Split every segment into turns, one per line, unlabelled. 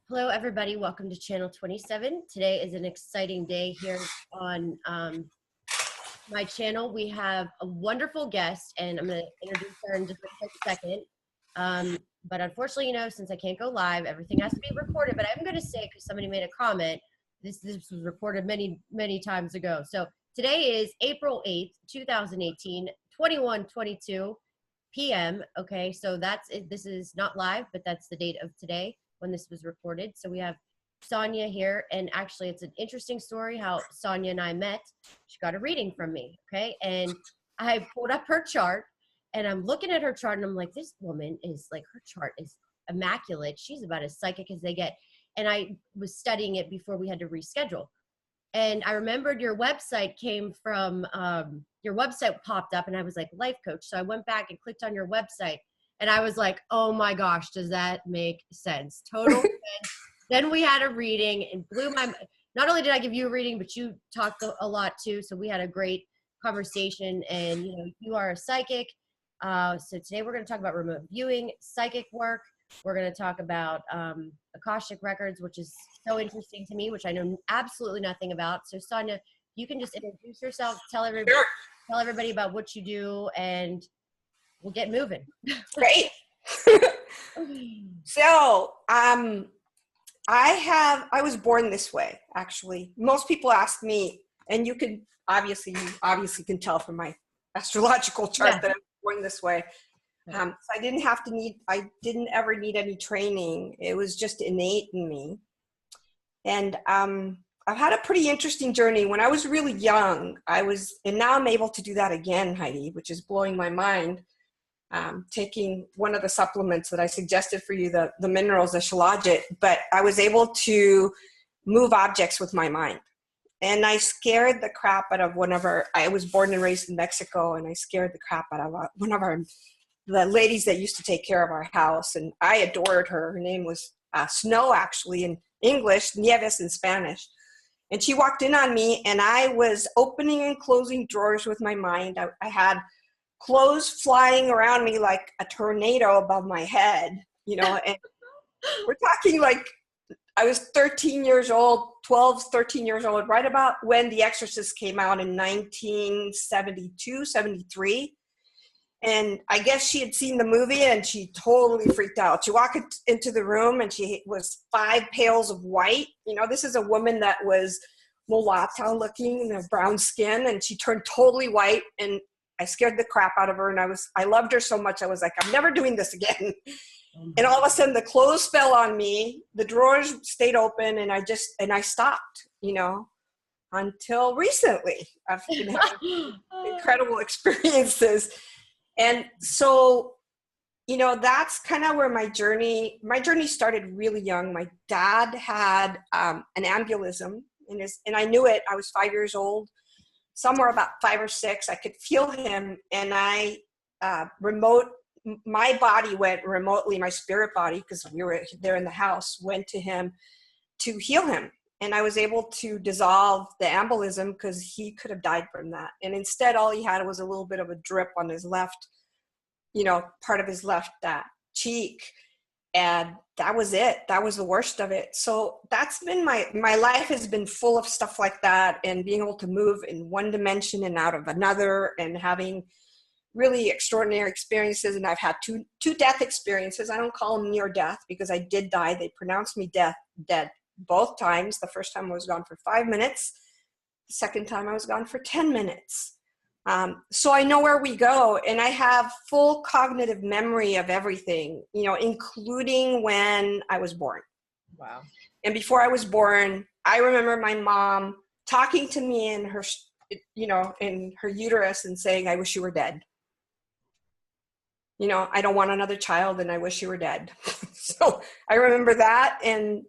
Hello, everybody. Welcome to Channel 27. Today is an exciting day here on my channel. We have a wonderful guest, and I'm going to introduce her in just a quick second. But unfortunately, since I can't go live, everything has to be recorded. But I'm going to say, because somebody made a comment, this was recorded many, many times ago. So today is April 8th, 2018, 21:22 p.m. Okay, so that's it. This is not live, but that's the date of today when this was recorded. So we have Sonia here, and actually it's an interesting story how Sonia and I met. She got a reading from me, okay? And I pulled up her chart, and I'm looking at her chart, and I'm like, this woman is like, her chart is immaculate. She's about as psychic as they get. And I was studying it before we had to reschedule. And I remembered your website came from, your website popped up, and I was like, life coach. So I went back and clicked on your website, and I was like, oh my gosh, does that make sense? Total sense. Then we had a reading and blew my, not only did I give you a reading, but you talked a lot too. So we had a great conversation, and you are a psychic. So today we're going to talk about remote viewing, psychic work. We're going to talk about Akashic records, which is so interesting to me, which I know absolutely nothing about. So Sonia, you can just introduce yourself, tell everybody about what you do, and we'll get moving.
Great. So, I was born this way, actually. Most people ask me, and you obviously can tell from my astrological chart that I was born this way. So I didn't ever need any training. It was just innate in me. And I've had a pretty interesting journey. When I was really young, and now I'm able to do that again, Heidi, which is blowing my mind. Taking one of the supplements that I suggested for you, the minerals, the shilajit, but I was able to move objects with my mind. And I scared the crap out of I was born and raised in Mexico, and I scared the crap out of one of the ladies that used to take care of our house. And I adored her. Her name was Snow, actually, in English, Nieves in Spanish. And she walked in on me, and I was opening and closing drawers with my mind. I had clothes flying around me like a tornado above my head, and we're talking like I was 13 years old, 13 years old, right about when The Exorcist came out in 1972, 73. And I guess she had seen the movie, and she totally freaked out. She walked into the room, and she was 5 pails of white. This is a woman that was mulatto looking, brown skin, and she turned totally white, and I scared the crap out of her, and I loved her so much. I was like, I'm never doing this again. And all of a sudden the clothes fell on me, the drawers stayed open, and I stopped, until recently. I've been having incredible experiences. And so, that's kind of where my journey started really young. My dad had an embolism, and I knew it. I was 5 years old. Somewhere about 5 or 6, I could feel him, and my body went remotely, my spirit body, because we were there in the house, went to him to heal him. And I was able to dissolve the embolism because he could have died from that. And instead, all he had was a little bit of a drip on his left, part of his left cheek. And that was it. That was the worst of it. So that's been my life has been full of stuff like that, and being able to move in one dimension and out of another, and having really extraordinary experiences. And I've had two death experiences. I don't call them near death because I did die. They pronounced me dead both times. The first time I was gone for 5 minutes. The second time I was gone for 10 minutes. So I know where we go, and I have full cognitive memory of everything, including when I was born.
Wow.
And before I was born, I remember my mom talking to me in her, in her uterus and saying, I wish you were dead. I don't want another child, and I wish you were dead. So I remember that. And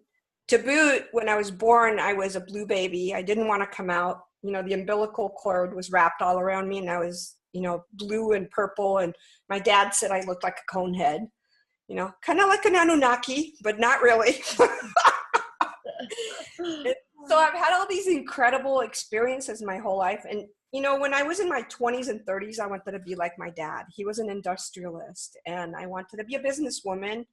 to boot, when I was born, I was a blue baby. I didn't want to come out. The umbilical cord was wrapped all around me, and I was, blue and purple. And my dad said I looked like a cone head, kind of like an Anunnaki, but not really. So I've had all these incredible experiences my whole life. And, when I was in my 20s and 30s, I wanted to be like my dad. He was an industrialist, and I wanted to be a businesswoman.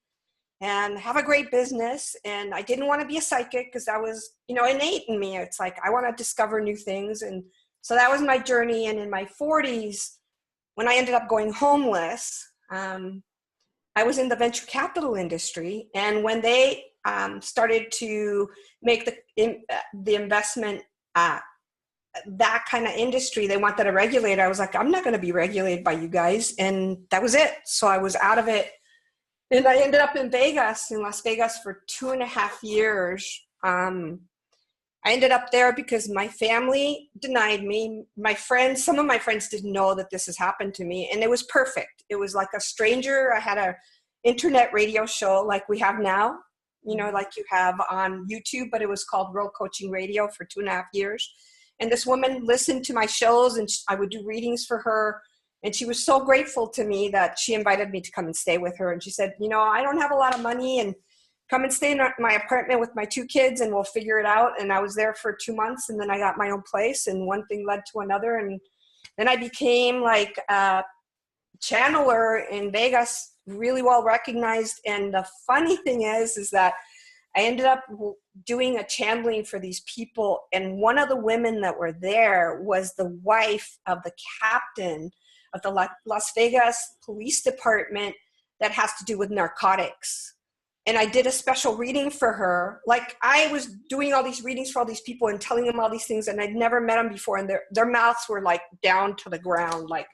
and have a great business. And I didn't want to be a psychic because that was, innate in me. It's like, I want to discover new things. And so that was my journey. And in my 40s, when I ended up going homeless, I was in the venture capital industry. And when they started to make the investment, that kind of industry, they wanted to regulate. I was like, I'm not going to be regulated by you guys. And that was it. So I was out of it. And I ended up in Las Vegas for 2.5 years. I ended up there because my family denied me. Some of my friends didn't know that this has happened to me. And it was perfect. It was like a stranger. I had a internet radio show like we have now, like you have on YouTube, but it was called Real Coaching Radio for 2.5 years. And this woman listened to my shows, and I would do readings for her. And she was so grateful to me that she invited me to come and stay with her. And she said, I don't have a lot of money, and come and stay in my apartment with my 2 kids and we'll figure it out. And I was there for 2 months, and then I got my own place, and one thing led to another. And then I became like a channeler in Vegas, really well recognized. And the funny thing is that I ended up doing a channeling for these people. And one of the women that were there was the wife of the captain of the Las Vegas Police Department that has to do with narcotics. And I did a special reading for her. Like, I was doing all these readings for all these people and telling them all these things, and I'd never met them before. And their mouths were like down to the ground. Like,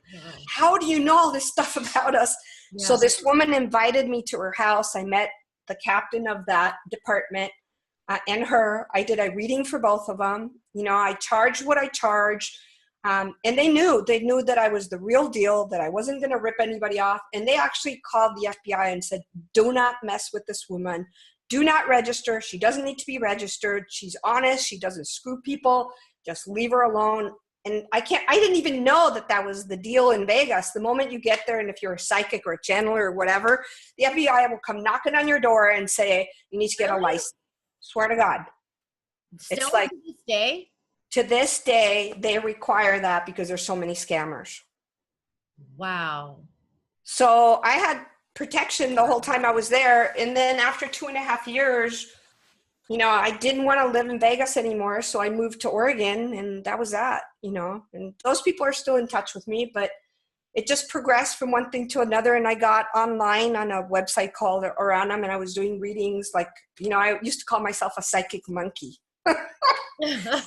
how do you know all this stuff about us? Yeah. So this woman invited me to her house. I met the captain of that department and her. I did a reading for both of them. I charged what I charged. And they knew that I was the real deal, that I wasn't going to rip anybody off. And they actually called the FBI and said, do not mess with this woman. Do not register. She doesn't need to be registered. She's honest. She doesn't screw people. Just leave her alone. And I didn't even know that was the deal in Vegas. The moment you get there, and if you're a psychic or a channeler or whatever, the FBI will come knocking on your door and say, you need to get a license. Swear to God.
Still
it's like,
to this day?
To this day, they require that because there's so many scammers.
Wow.
So I had protection the whole time I was there. And then after 2.5 years, I didn't want to live in Vegas anymore. So I moved to Oregon, and that was that, and those people are still in touch with me, but it just progressed from one thing to another. And I got online on a website called Oranum, and I was doing readings. Like, I used to call myself a psychic monkey.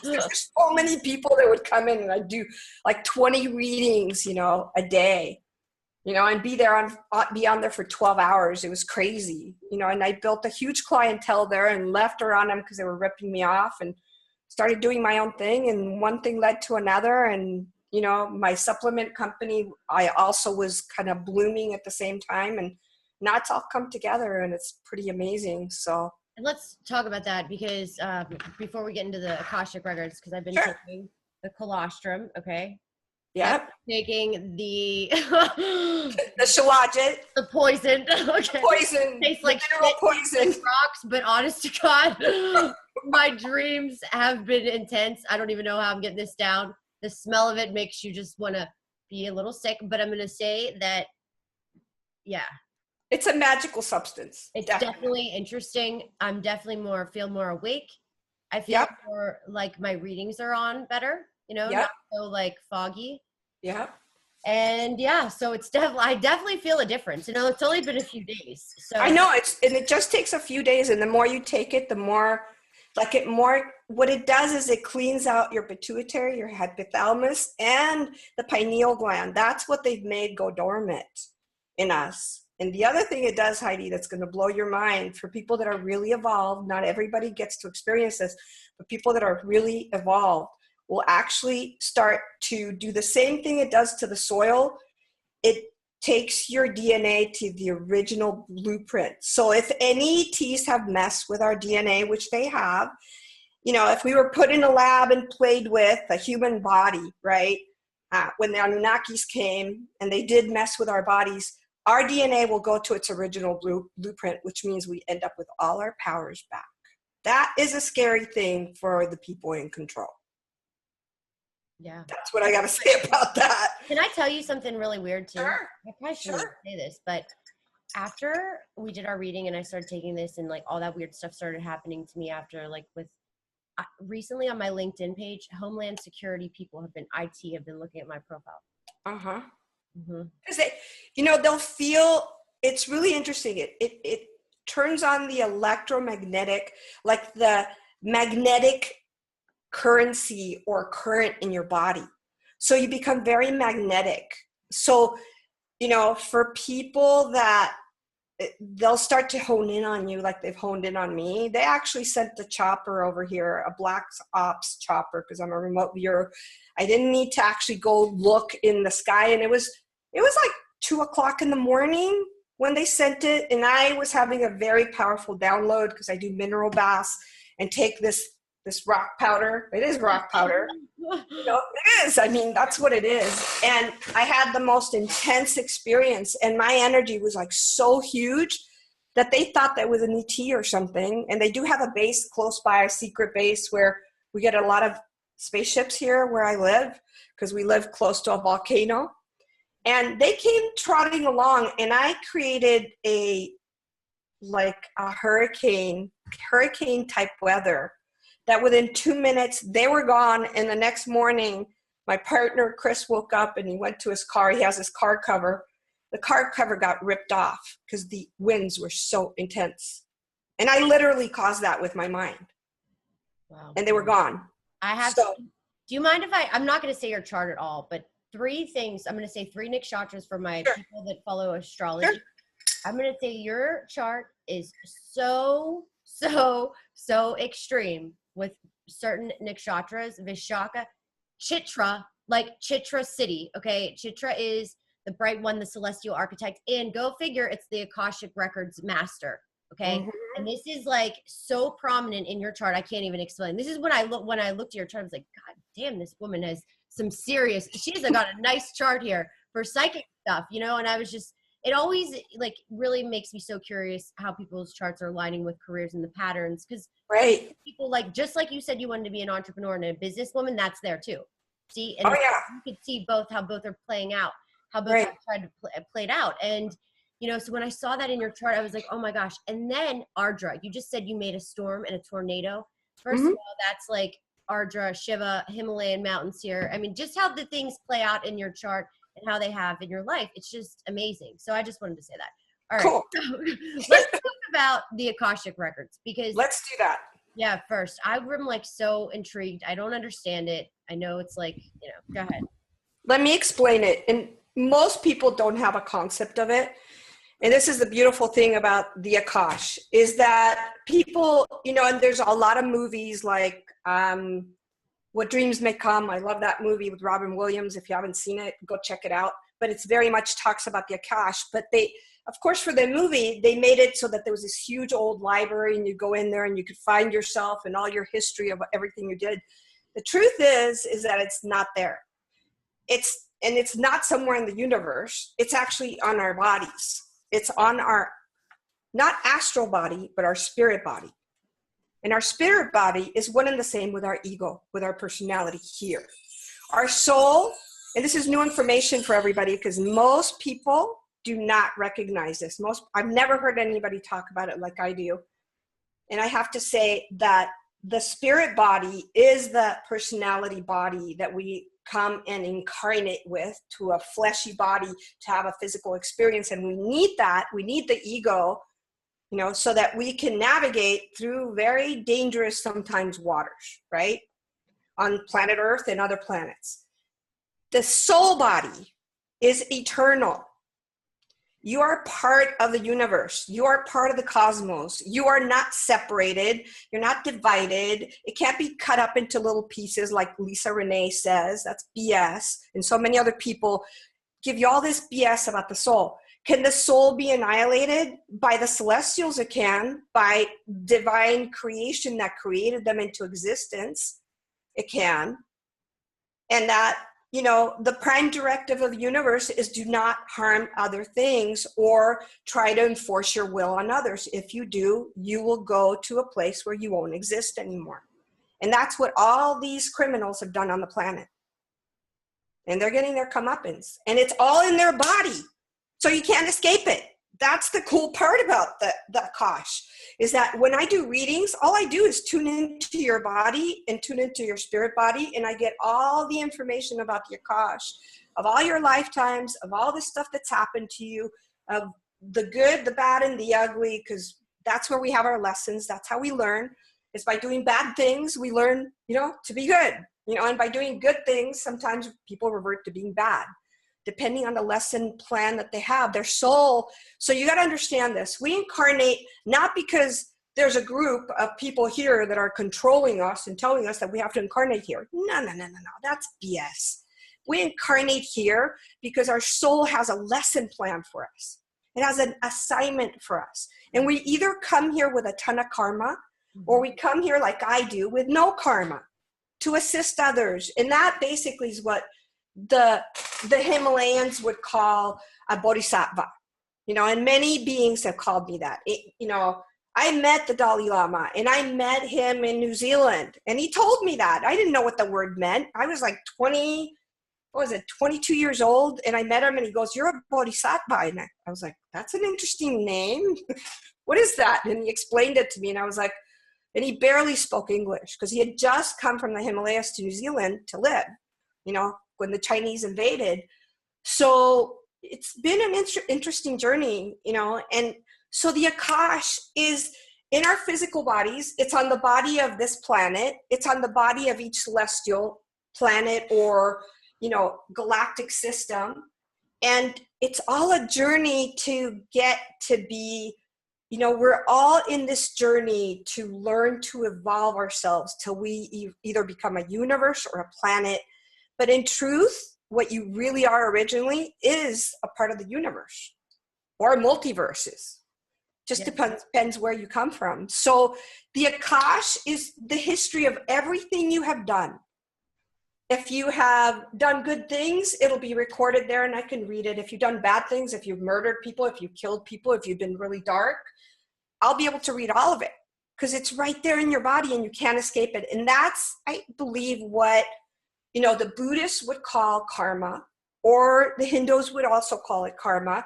There's so many people that would come in, and I'd do like 20 readings, a day, and be on there for 12 hours. It was crazy, and I built a huge clientele there and left around them because they were ripping me off, and started doing my own thing. And one thing led to another. And, my supplement company, I also was kind of blooming at the same time, and now it's all come together, and it's pretty amazing. So.
And let's talk about that, because before we get into the Akashic records, because I've been taking the colostrum, okay?
Yep.
Taking the
the shilajit.
The poison. Okay.
Poison.
Tastes like
poison.
Rocks, but honest to God, my dreams have been intense. I don't even know how I'm getting this down. The smell of it makes you just want to be a little sick, but I'm going to say that, yeah.
It's a magical substance.
It's definitely interesting. I'm definitely feel more awake. I feel more like my readings are on better, not so like foggy.
Yeah.
And so it's I definitely feel a difference. It's only been a few days. So
I know it just takes a few days, and the more you take it, the more what it does is it cleans out your pituitary, your hypothalamus, and the pineal gland. That's what they've made go dormant in us. And the other thing it does, Heidi, that's going to blow your mind, for people that are really evolved, not everybody gets to experience this, but people that are really evolved will actually start to do the same thing it does to the soil. It takes your DNA to the original blueprint. So if any ETs have messed with our DNA, which they have, if we were put in a lab and played with a human body, right? When the Anunnakis came and they did mess with our bodies, our DNA will go to its original blueprint, which means we end up with all our powers back. That is a scary thing for the people in control.
Yeah.
That's what I got to say about that.
Can I tell you something really weird too?
Sure.
I probably shouldn't say this, but after we did our reading and I started taking this and like all that weird stuff started happening to me after, like with recently on my LinkedIn page, Homeland Security people have been looking at my profile.
Uh-huh.
Mm-hmm.
Because they, they'll feel, it's really interesting. It turns on the electromagnetic, like the magnetic currency or current in your body. So you become very magnetic. So, for people that they'll start to hone in on you like they've honed in on me. They actually sent the chopper over here, a black ops chopper, because I'm a remote viewer. I didn't need to actually go look in the sky. And it was like 2:00 in the morning when they sent it. And I was having a very powerful download because I do mineral baths and take this rock powder. It is rock powder. It is. I mean, that's what it is. And I had the most intense experience, and my energy was like so huge that they thought that was an ET or something. And they do have a base close by, a secret base where we get a lot of spaceships here where I live, because we live close to a volcano. And they came trotting along, and I created a hurricane type weather that within 2 minutes they were gone. And the next morning, my partner Chris woke up and he went to his car. He has his car cover. The car cover got ripped off because the winds were so intense. And I literally caused that with my mind.
Wow.
And they were gone.
Do you mind if I'm not going to say your chart at all, but 3 things. I'm going to say 3 nakshatras for my people that follow astrology. Sure. I'm going to say your chart is so extreme with certain nakshatras. Vishaka, Chitra, like Chitra city. Okay. Chitra is the bright one, the celestial architect, and go figure, it's the Akashic records master. Okay. Mm-hmm. And this is like so prominent in your chart. I can't even explain. This is when I looked at your chart, I was like, God damn, this woman has some serious, she's got a nice chart here for psychic stuff, and I was just, it always like really makes me so curious how people's charts are aligning with careers and the patterns. Because people just like you said, you wanted to be an entrepreneur and a businesswoman, that's there too. See, and you could see how both are playing out, how both have tried to play it out. And, so when I saw that in your chart, I was like, oh my gosh. And then Ardra, you just said you made a storm and a tornado. First of all, that's like Ardra, Shiva, Himalayan mountains here. I mean, just how the things play out in your chart and how they have in your life. It's just amazing. So I just wanted to say that. All right. Cool. So let's talk about the Akashic records, because
let's do that.
Yeah. First, I'm like so intrigued. I don't understand it. I know it's like, go ahead.
Let me explain it. And most people don't have a concept of it. And this is the beautiful thing about the Akash, is that people, and there's a lot of movies like, What Dreams May Come. I love that movie with Robin Williams. If you haven't seen it, go check it out. But it's very much talks about the Akash. But they, of course, for the movie, they made it so that there was this huge old library and you go in there and you could find yourself and all your history of everything you did. The truth is that it's not there. It's not somewhere in the universe. It's actually on our bodies. It's on our, not astral body, but our spirit body. And our spirit body is one and the same with our ego, with our personality here. Our soul, and this is new information for everybody because most people do not recognize this. I've never heard anybody talk about it like I do. And I have to say that the spirit body is the personality body that we come and incarnate with to a fleshy body to have a physical experience. And we need that. We need the ego, so that we can navigate through very dangerous, sometimes waters, right? On planet Earth and other planets. The soul body is eternal. You are part of the universe. You are part of the cosmos. You are not separated. You're not divided. It can't be cut up into little pieces like Lisa Renee says. That's BS. And so many other people give you all this BS about the soul. Can the soul be annihilated? By the celestials it can. By divine creation that created them into existence, it can. And that, the prime directive of the universe is do not harm other things or try to enforce your will on others. If you do, you will go to a place where you won't exist anymore. And that's what all these criminals have done on the planet. And they're getting their comeuppance. And it's all in their body. So you can't escape it. that's the cool part about the Akash, is that when I do readings, all I do is tune into your body and tune into your spirit body, and I get all the information about the Akash, of all your lifetimes, of all the stuff that's happened to you, of the good, the bad, and the ugly, because that's where we have our lessons. That's how we learn. It's by doing bad things, we learn, to be good, and by doing good things, sometimes people revert to being bad, depending on the lesson plan that they have, their soul. So you got to understand this. We incarnate not because there's a group of people here that are controlling us and telling us that we have to incarnate here. No. That's BS. We incarnate here because our soul has a lesson plan for us. It has an assignment for us. And we either come here with a ton of karma, or we come here like I do with no karma to assist others. And that basically is what the Himalayans would call a bodhisattva, and many beings have called me that. I met the Dalai Lama, and I met him in New Zealand, and he told me that. I didn't know what the word meant. I was like 22 years old, and I met him, and he goes, "You're a bodhisattva." And I was like, "That's an interesting name." What is that? And he explained it to me, and I was like, and he barely spoke English because he had just come from the Himalayas to New Zealand to live, when the Chinese invaded. So it's been an interesting journey, and so the Akash is in our physical bodies. It's on the body of this planet. It's on the body of each celestial planet or, galactic system. And it's all a journey to get to be, we're all in this journey to learn to evolve ourselves till we either become a universe or a planet. But in truth, what you really are originally is a part of the universe or multiverses. Just depends where you come from. So the Akash is the history of everything you have done. If you have done good things, it'll be recorded there and I can read it. If you've done bad things, if you've murdered people, if you've killed people, if you've been really dark, I'll be able to read all of it because it's right there in your body and you can't escape it. And that's, I believe, what the Buddhists would call karma, or the Hindus would also call it karma.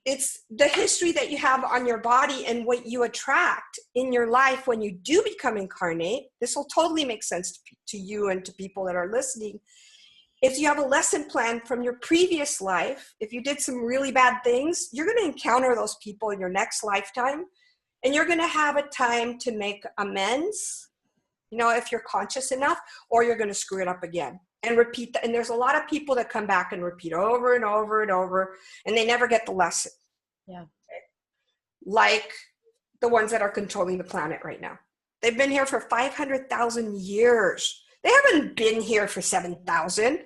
It's the history that you have on your body and what you attract in your life when you do become incarnate. This will totally make sense to you and to people that are listening. If you have a lesson plan from your previous life, if you did some really bad things, you're going to encounter those people in your next lifetime, and you're going to have a time to make amends, if you're conscious enough, or you're going to screw it up again and repeat that. And there's a lot of people that come back and repeat over and over and over, and they never get the lesson.
Yeah.
Like the ones that are controlling the planet right now. They've been here for 500,000 years. They haven't been here for 7,000.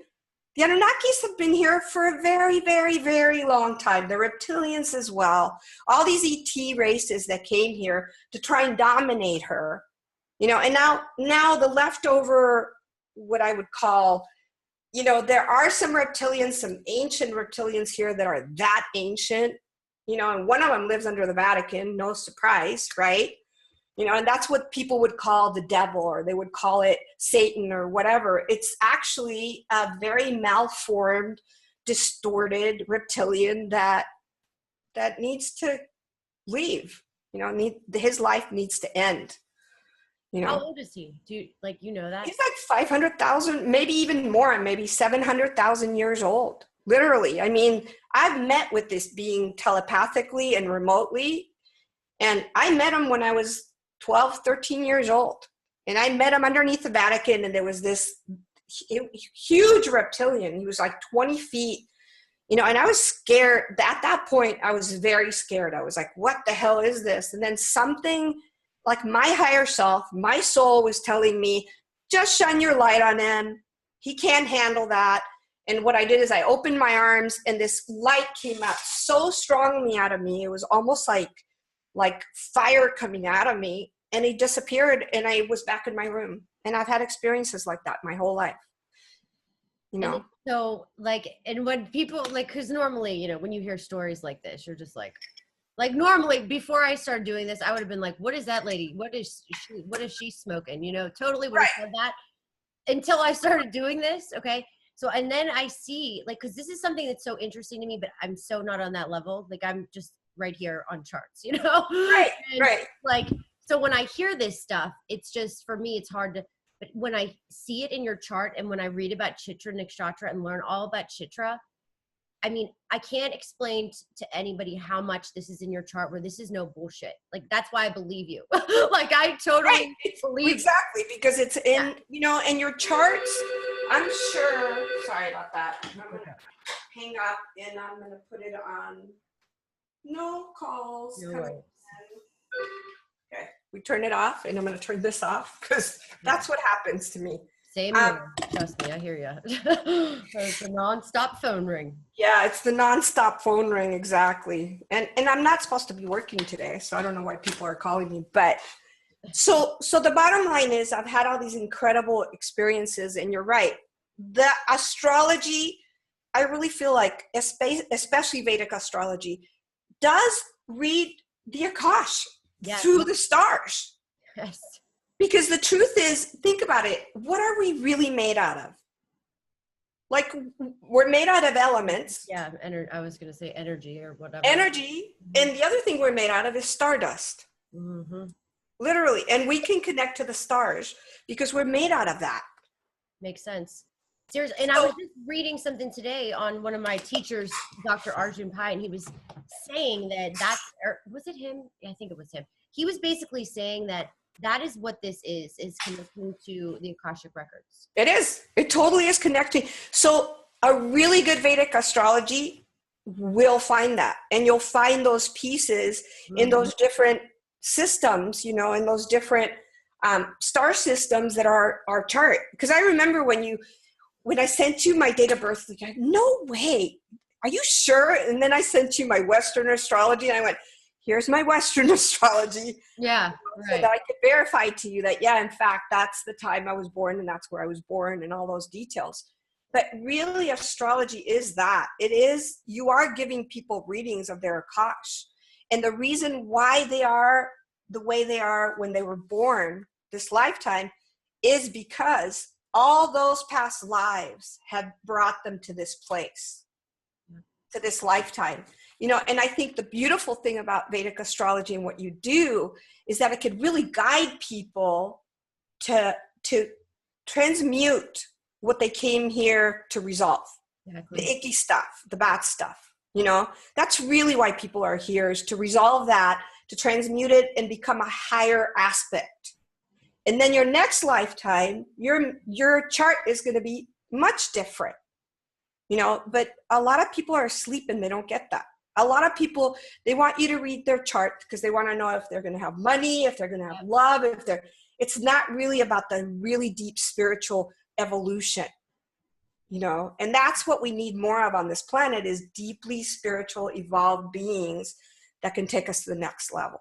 The Anunnakis have been here for a very, very, very long time. The reptilians as well. All these ET races that came here to try and dominate her. And now the leftover, what I would call, there are some reptilians, some ancient reptilians here that are that ancient, and one of them lives under the Vatican, no surprise, right? And that's what people would call the devil, or they would call it Satan or whatever. It's actually a very malformed, distorted reptilian that needs to leave. His life needs to end.
How old is he? Do you know that?
He's like 500,000, maybe even more, maybe 700,000 years old. Literally. I mean, I've met with this being telepathically and remotely. And I met him when I was 12, 13 years old. And I met him underneath the Vatican, and there was this huge reptilian. He was like 20 feet, and I was scared. At that point, I was very scared. I was like, what the hell is this? And then something like my higher self, my soul was telling me, just shine your light on him. He can't handle that. And what I did is I opened my arms, and this light came out so strongly out of me. It was almost like fire coming out of me, and he disappeared, and I was back in my room. And I've had experiences like that my whole life.
And so and when people because normally, when you hear stories like this, you're just like normally before I started doing this, I would have been like, what is that lady? What is she smoking? Totally would have said that until I started doing this. Okay. So, and then I see because this is something that's so interesting to me, but I'm so not on that level. I'm just right here on charts, you know?
Right,
And
right.
like, so when I hear this stuff, it's just, for me, it's hard to, but when I see it in your chart and when I read about Chitra Nakshatra and learn all about Chitra, I mean, I can't explain to anybody how much this is in your chart where this is no bullshit. Like, that's why I believe you. Like, I
Right.
totally believe
Exactly, because it's in,
Yeah.
you know, and your charts, I'm sure, sorry about that. I'm going to hang up and I'm going to put it on no calls.
No
Coming
worries.
in. Okay, we turn it off and I'm going to turn this off because that's what happens to me.
Same here. Trust me, I hear you. It's a nonstop phone ring.
Yeah, it's the nonstop phone ring, exactly. And I'm not supposed to be working today, so I don't know why people are calling me. But so the bottom line is, I've had all these incredible experiences, and you're right. The astrology, I really feel like, especially Vedic astrology, does read the Akash through the stars.
Yes.
Because the truth is, think about it. What are we really made out of? Like, we're made out of elements.
Yeah, I was going to say energy or whatever.
Energy. And the other thing we're made out of is stardust.
Mm-hmm.
Literally. And we can connect to the stars because we're made out of that.
Makes sense. Seriously. And I was just reading something today on one of my teachers, Dr. Arjun Pai, and he was saying that was it him? Yeah, I think it was him. He was basically saying that is what this is connecting to the Akashic records.
It is. It totally is connecting. So a really good Vedic astrology will find that. And you'll find those pieces in those different systems, you know, in those different star systems that are our chart. Because I remember when I sent you my date of birth, like, no way. Are you sure? And then I sent you my Western astrology and I went, here's my Western astrology.
Yeah,
so that I could verify to you that, yeah, in fact, that's the time I was born and that's where I was born and all those details. But really, astrology is that. It is, you are giving people readings of their Akash. And the reason why they are the way they are when they were born this lifetime is because all those past lives have brought them to this place, to this lifetime. You know, and I think the beautiful thing about Vedic astrology and what you do is that it could really guide people to transmute what they came here to resolve. Exactly. The icky stuff, the bad stuff, you know, that's really why people are here, is to resolve that, to transmute it and become a higher aspect. And then your next lifetime, your chart is going to be much different, you know, but a lot of people are asleep and they don't get that. A lot of people, they want you to read their chart because they want to know if they're going to have money, if they're going to have love, it's not really about the really deep spiritual evolution, you know, and that's what we need more of on this planet, is deeply spiritual, evolved beings that can take us to the next level.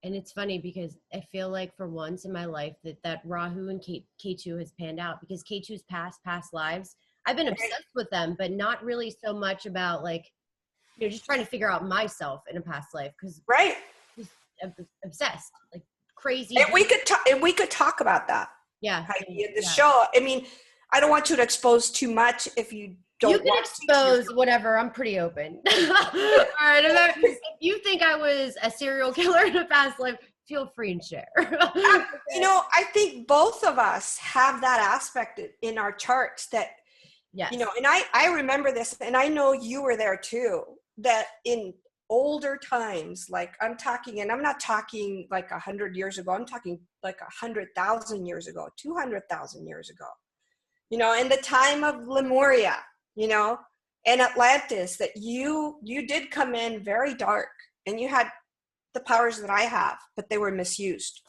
And it's funny because I feel like for once in my life that Rahu and Ketu has panned out, because Ketu's past lives, I've been obsessed with them, but not really so much about, like, you know, just trying to figure out myself in a past life, because just obsessed, like crazy.
And we could talk about that.
Yeah.
Heidi, in the show. I mean, I don't want you to expose too much if you don't.
You can expose whatever. I'm pretty open. All right. If you think I was a serial killer in a past life, feel free and share.
You know, I think both of us have that aspect in our charts that, yes. You know, and I remember this, and I know you were there too, that in older times, like I'm talking, and I'm not talking like 100 years ago, I'm talking like 100,000 years ago, 200,000 years ago, you know, in the time of Lemuria, you know, and Atlantis, that you did come in very dark, and you had the powers that I have, but they were misused.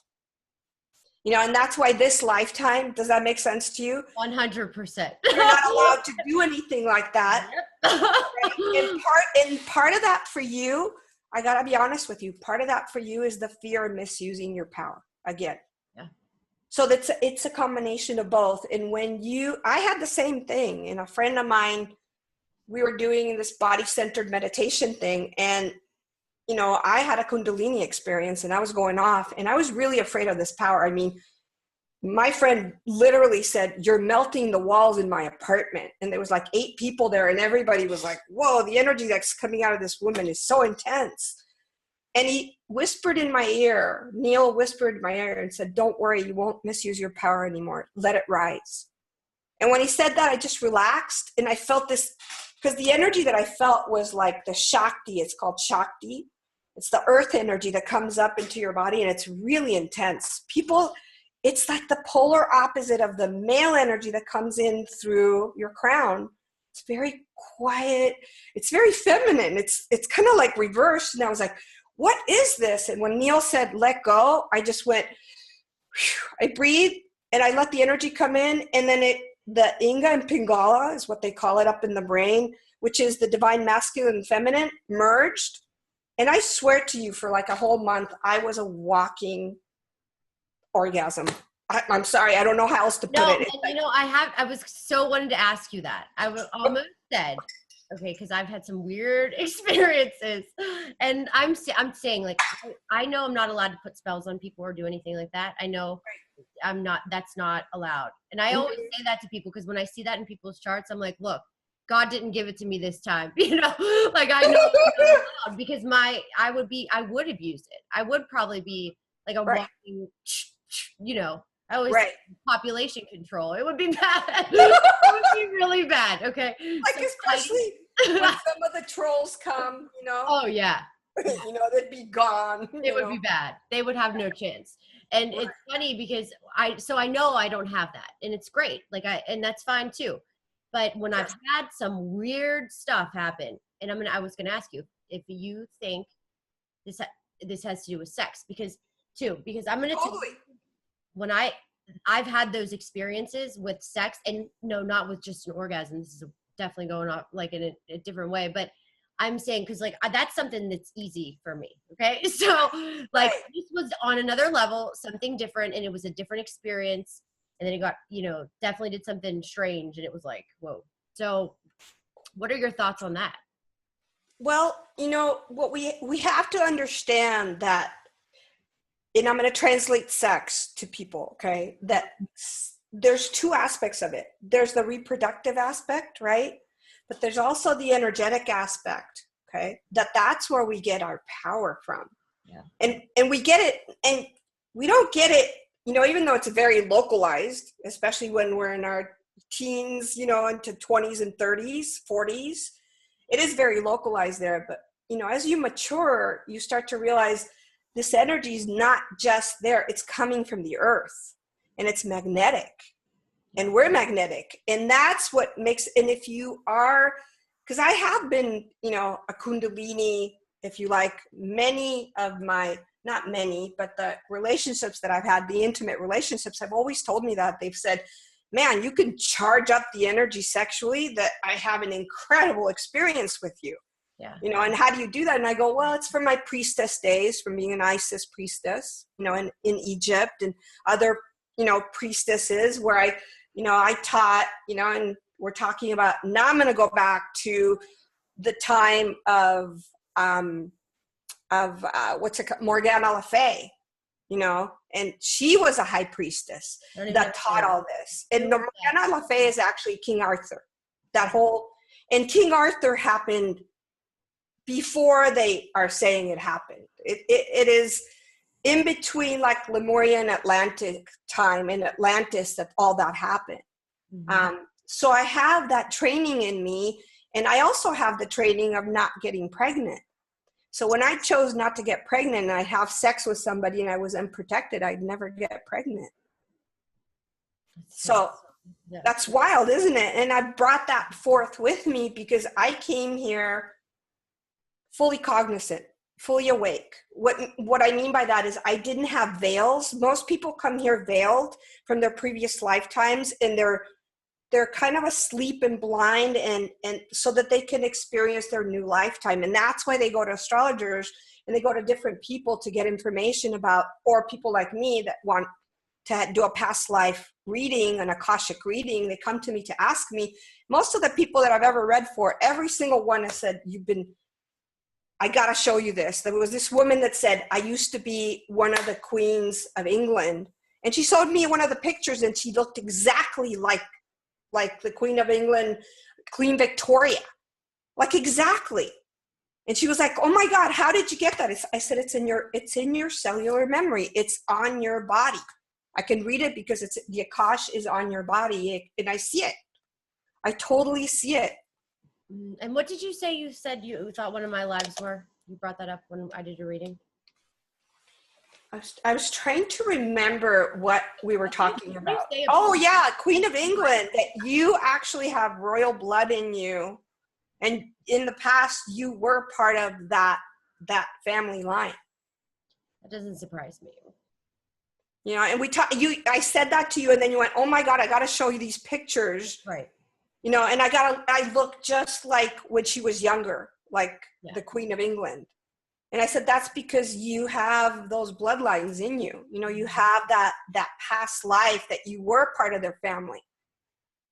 You know, and that's why this lifetime, does that make sense to you?
100%.
You're not allowed to do anything like that. Yep. Right? And part of that for you, I got to be honest with you, part of that for you is the fear of misusing your power again. Yeah. So it's a combination of both. And I had the same thing, and a friend of mine, we were doing this body-centered meditation thing, and you know, I had a Kundalini experience and I was going off, and I was really afraid of this power. I mean, my friend literally said, "You're melting the walls in my apartment." And there was like 8 people there, and everybody was like, "Whoa, the energy that's coming out of this woman is so intense." And he whispered in my ear, Neil whispered in my ear and said, "Don't worry, you won't misuse your power anymore. Let it rise." And when he said that, I just relaxed, and I felt this, because the energy that I felt was like the Shakti. It's called Shakti. It's the earth energy that comes up into your body, and it's really intense. People, it's like the polar opposite of the male energy that comes in through your crown. It's very quiet. It's very feminine. It's kind of like reversed. And I was like, what is this? And when Neil said, let go, I just went, whew. I breathed and I let the energy come in. And then the Inga and Pingala is what they call it up in the brain, which is the divine masculine and feminine, merged. And I swear to you, for like a whole month, I was a walking orgasm. I'm sorry, I don't know how else to put it.
No, you know, I was so wanted to ask you that. I almost said, okay, because I've had some weird experiences, and I'm saying, like, I know I'm not allowed to put spells on people or do anything like that. I know I'm not. That's not allowed. And I always say that to people, because when I see that in people's charts, I'm like, look, God didn't give it to me this time. You know, like, I know I'm not allowed, because I would abuse it. I would probably be like a walking, you know. I always say population control. It would be bad. It would be really bad. Okay.
Like, so, especially when some of the trolls come, you know.
Oh yeah.
You know, they'd be gone.
It would be bad. They would have no chance. And it's funny because I know I don't have that, and it's great. Like, and that's fine too. But when I've had some weird stuff happen, and I was gonna ask you if you think this has to do with sex, because I'm gonna
totally.
When I've had those experiences with sex, and no, not with just an orgasm. This is definitely going off like in a different way, but I'm saying, because like that's something that's easy for me. Okay, so like this was on another level, something different, and it was a different experience. And then it got, you know, definitely did something strange, and it was like, whoa. So, what are your thoughts on that?
Well, you know, what we have to understand that. And I'm going to translate sex to people, okay? That there's 2 aspects of it. There's the reproductive aspect, right? But there's also the energetic aspect, okay? That's where we get our power from.
Yeah.
And we get it, and we don't get it, you know, even though it's very localized, especially when we're in our teens, you know, into 20s and 30s, 40s. It is very localized there. But, you know, as you mature, you start to realize this energy is not just there. It's coming from the earth, and it's magnetic, and we're magnetic. And that's what makes, and if you are, because I have been, you know, a Kundalini, if you like, many of my, not many, but the relationships that I've had, the intimate relationships, have always told me that. They've said, man, you can charge up the energy sexually, that I have an incredible experience with you.
Yeah.
You know, and how do you do that? And I go, well, it's from my priestess days, from being an Isis priestess, you know, in Egypt, and other, you know, priestesses where I taught, you know, and we're talking about, now I'm going to go back to the time of Morgana Le Fay, you know, and she was a high priestess that taught all this. And Morgana Le Fay is actually King Arthur. And King Arthur happened before they are saying it happened. It is in between, like, Lemurian Atlantic time and Atlantis, that all that happened. Mm-hmm. So I have that training in me, and I also have the training of not getting pregnant. So when I chose not to get pregnant, and I have sex with somebody and I was unprotected, I'd never get pregnant. So that's wild, isn't it? And I brought that forth with me because I came here fully cognizant, fully awake. What I mean by that is I didn't have veils. Most people come here veiled from their previous lifetimes, and they're kind of asleep and blind, and so that they can experience their new lifetime. And that's why they go to astrologers, and they go to different people to get information about, or people like me that want to do a past life reading, an Akashic reading. They come to me to ask me. Most of the people that I've ever read for, every single one has said, I got to show you this. There was this woman that said, I used to be one of the queens of England, And she showed me one of the pictures, and she looked exactly like the Queen of England, Queen Victoria, like exactly. And she was like, "Oh my God, how did you get that?" I said, it's in your cellular memory. It's on your body. I can read it because the Akash is on your body, and I see it. I totally see it.
And what did you say? You said you thought one of my lives were? You brought that up when I did your reading.
I was trying to remember what we were talking about. Oh yeah, Queen of England, that you actually have royal blood in you. And in the past, you were part of that family line.
That doesn't surprise me.
You know, and I said that to you, and then you went, "Oh my God, I got to show you these pictures."
Right.
You know, and I look just like when she was younger, like the Queen of England. And I said, that's because you have those bloodlines in you. You know, you have that past life that you were part of their family.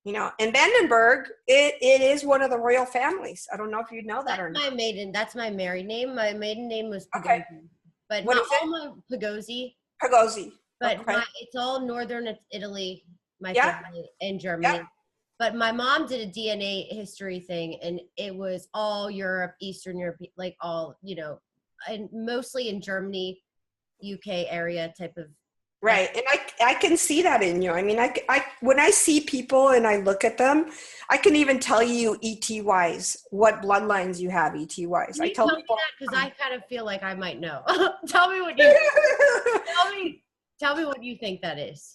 You know, and Vandenberg, it is one of the royal families. I don't know if you know that or not.
That's my married name. My maiden name was Pagosi.
Okay.
But
what
not
is it?
all my Pagosi.
Pagosi.
But
okay.
It's all northern Italy, my
Yeah.
family, and Germany.
Yeah.
But my mom did a DNA history thing, and it was all Europe, Eastern Europe, like all, you know, and mostly in Germany, UK area type of.
Right. And I can see that in you. I mean, I when I see people and I look at them, I can even tell you ET wise what bloodlines you have ET wise.
Can you
I tell
tell
people
me that? Because I kind of feel like I might know. Tell me what you tell me what you think that is.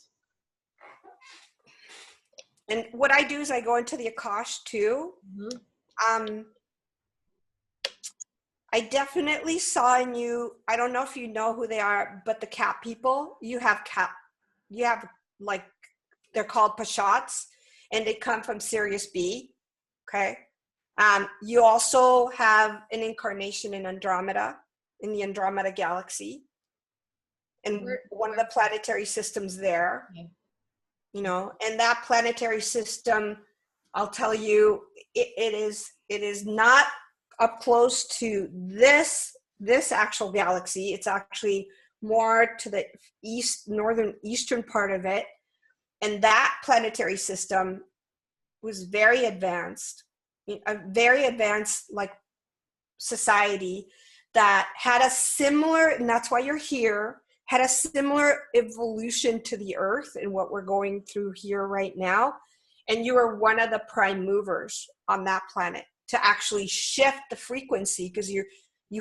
And what I do is I go into the Akash too. Mm-hmm. I definitely saw in you, I don't know if you know who they are, but the cat people, you have like, they're called Pashats, and they come from Sirius B. Okay. You also have an incarnation in Andromeda, in the Andromeda galaxy, and one of the planetary systems there. Okay. You know, and that planetary system, I'll tell you, it is not up close to this actual galaxy. It's actually more to the eastern part of it. And that planetary system was very advanced, a very advanced like society that had a similar, and that's why you're here, had a similar evolution to the earth and what we're going through here right now. And you are one of the prime movers on that planet to actually shift the frequency, because you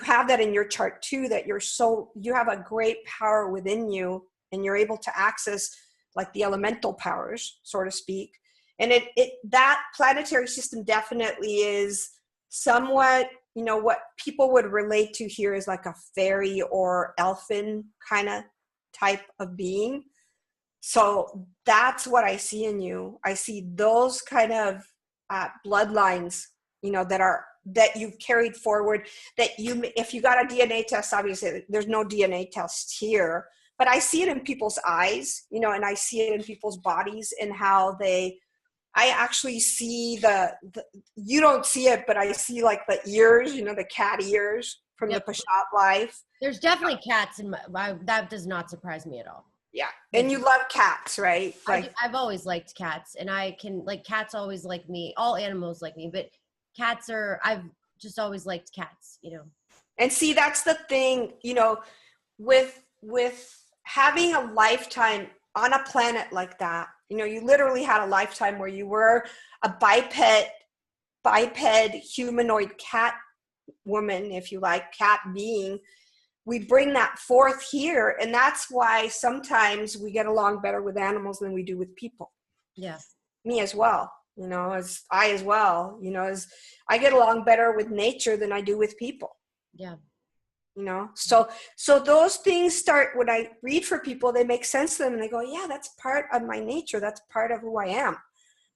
have that in your chart too, that you have a great power within you, and you're able to access like the elemental powers, so to speak. And that planetary system definitely is somewhat, you know, what people would relate to here is like a fairy or elfin kind of type of being. So that's what I see in you. I see those kind of bloodlines, you know, that you've carried forward, that if you got a DNA test, obviously there's no DNA test here, but I see it in people's eyes, you know, and I see it in people's bodies and how I actually see you don't see it, but I see like the ears, you know, the cat ears from the Pashat life.
There's definitely cats in that does not surprise me at all.
Yeah. And you love cats, right? Like,
I've always liked cats, and cats always like me. All animals like me, but I've just always liked cats, you know.
And see, that's the thing, you know, with having a lifetime on a planet like that, you know, you literally had a lifetime where you were a biped humanoid cat woman, if you like, cat being. We bring that forth here, and that's why sometimes we get along better with animals than we do with people.
Yeah.
Me as well, you know, as I get along better with nature than I do with people.
Yeah.
You know, so those things start, when I read for people, they make sense to them, and they go, yeah, that's part of my nature. That's part of who I am.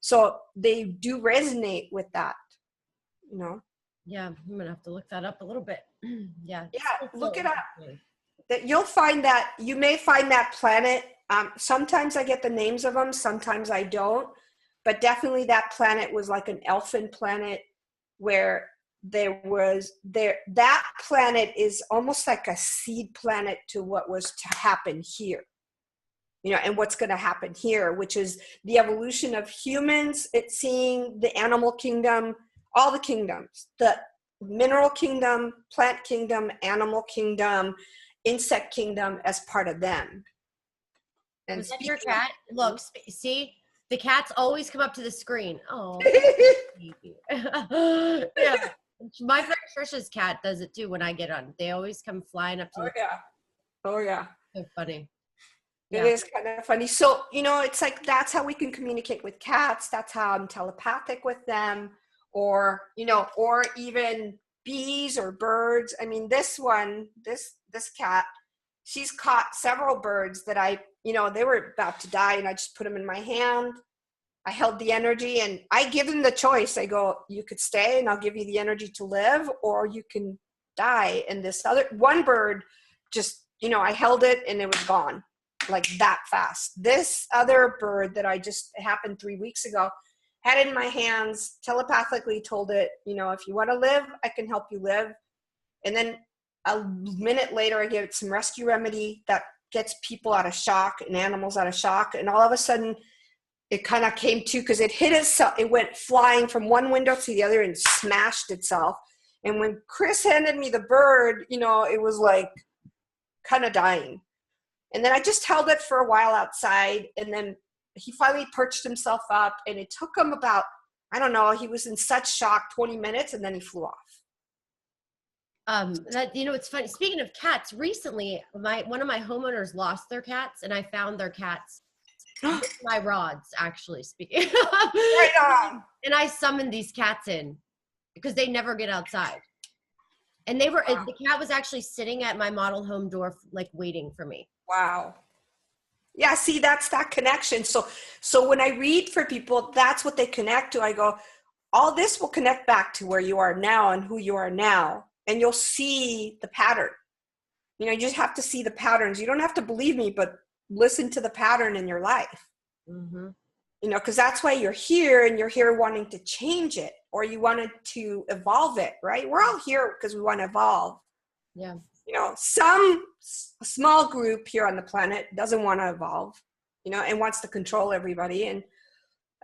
So they do resonate with that, you know.
Yeah, I'm gonna have to look that up a little bit. Yeah.
Yeah, look it up. That you'll find that you may find that planet. Sometimes I get the names of them, sometimes I don't, but definitely that planet was like an elfin planet where that planet is almost like a seed planet to what was to happen here. and what's going to happen here, which is the evolution of humans. It's seeing the animal kingdom, all the kingdoms, the mineral kingdom, plant kingdom, animal kingdom, insect kingdom as part of them. And
was that your cat? Look, see, the cats always come up to the screen. Oh, yeah. My friend Trisha's cat does it too when I get on. They always come flying up to the
yeah. Oh, yeah.
So funny.
It is kind of funny. So, it's like, that's how we can communicate with cats. That's how I'm telepathic with them, or, or even bees or birds. I mean, this cat, she's caught several birds that they were about to die, and I just put them in my hand. I held the energy, and I give them the choice. I go, you could stay and I'll give you the energy to live, or you can die. And this other one bird just, I held it and it was gone like that fast. This other bird that I just happened 3 weeks ago, had it in my hands, telepathically told it, if you want to live, I can help you live. And then a minute later, I gave it some rescue remedy that gets people out of shock and animals out of shock. And all of a sudden, it kind of came to, because it hit itself. It went flying from one window to the other and smashed itself. And when Chris handed me the bird, it was like kind of dying. And then I just held it for a while outside, and then he finally perched himself up, and it took him about, I don't know, he was in such shock, 20 minutes, and then he flew off.
It's funny. Speaking of cats, recently one of my homeowners lost their cats, and I found their cats with my rods, actually speaking. Right on. And I summoned these cats in because they never get outside. And the cat was actually sitting at my model home door, like waiting for me.
Wow. Yeah, see, that's that connection. So when I read for people, that's what they connect to. I go, all this will connect back to where you are now and who you are now. And you'll see the pattern. You just have to see the patterns. You don't have to believe me, but listen to the pattern in your life.
Mm-hmm.
Because that's why you're here, and you're here wanting to change it, or you wanted to evolve it, right? We're all here because we want to evolve.
Yeah.
Some small group here on the planet doesn't want to evolve, and wants to control everybody. And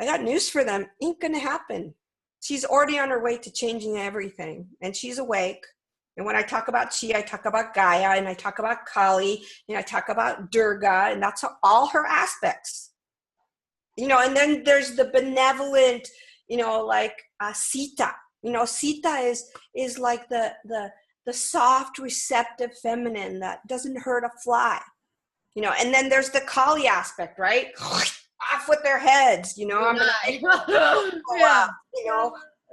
I got news for them. Ain't going to happen. She's already on her way to changing everything, and she's awake. And when I talk about Chi, I talk about Gaia, and I talk about Kali, and I talk about Durga, and that's all her aspects. And then there's the benevolent, like Sita. Sita is like the soft, receptive feminine that doesn't hurt a fly. And then there's the Kali aspect, right? Off with their heads, I'm gonna
yeah.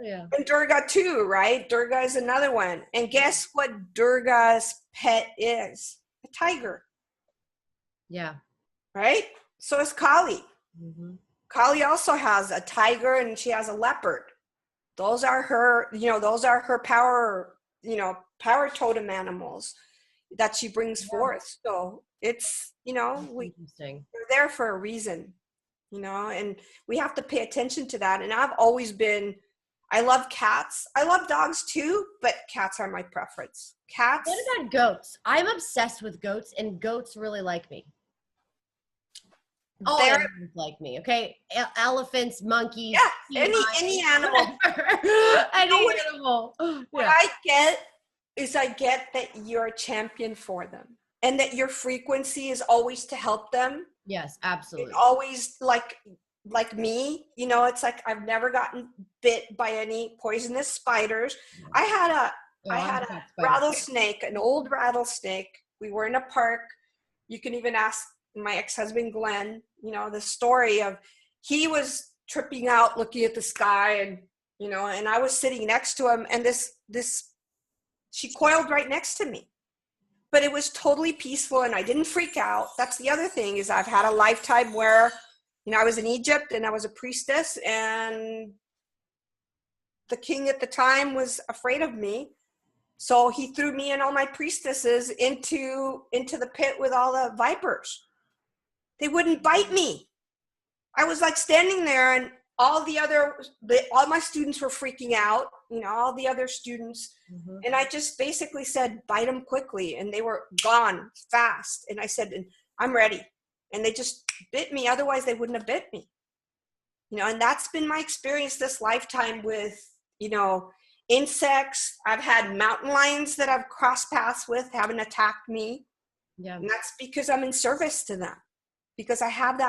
Yeah. And Durga too, right? Durga is another one. And guess what Durga's pet is? A tiger.
Yeah.
Right? So is Kali.
Mm-hmm.
Kali also has a tiger, and she has a leopard. Those are her, those are her power, power totem animals that she brings forth. So it's,
Interesting.
they're there for a reason, and we have to pay attention to that. And I've always been, I love cats. I love dogs too, but cats are my preference. Cats.
What about goats? I'm obsessed with goats, and goats really like me. All animals like me, okay? Elephants, monkeys.
Yeah, any animal.
Any animal.
What I get is I get that you're a champion for them, and that your frequency is always to help them.
Yes, absolutely.
It's always like me, it's like I've never gotten bit by any poisonous spiders. I had a rattlesnake, an old rattlesnake. We were in a park. You can even ask my ex-husband Glenn, the story of, he was tripping out looking at the sky, and and I was sitting next to him, and she coiled right next to me, but it was totally peaceful, and I didn't freak out. That's the other thing, is I've had a lifetime where I was in Egypt, and I was a priestess, and the king at the time was afraid of me. So he threw me and all my priestesses into the pit with all the vipers. They wouldn't bite me. I was like standing there, and all my students were freaking out, all the other students. Mm-hmm. And I just basically said, bite them quickly. And they were gone fast. And I said, I'm ready. and they just bit me. Otherwise they wouldn't have bit me. And that's been my experience this lifetime with, insects. I've had mountain lions that I've crossed paths with, haven't attacked me.
Yeah.
And that's because I'm in service to them. Because I have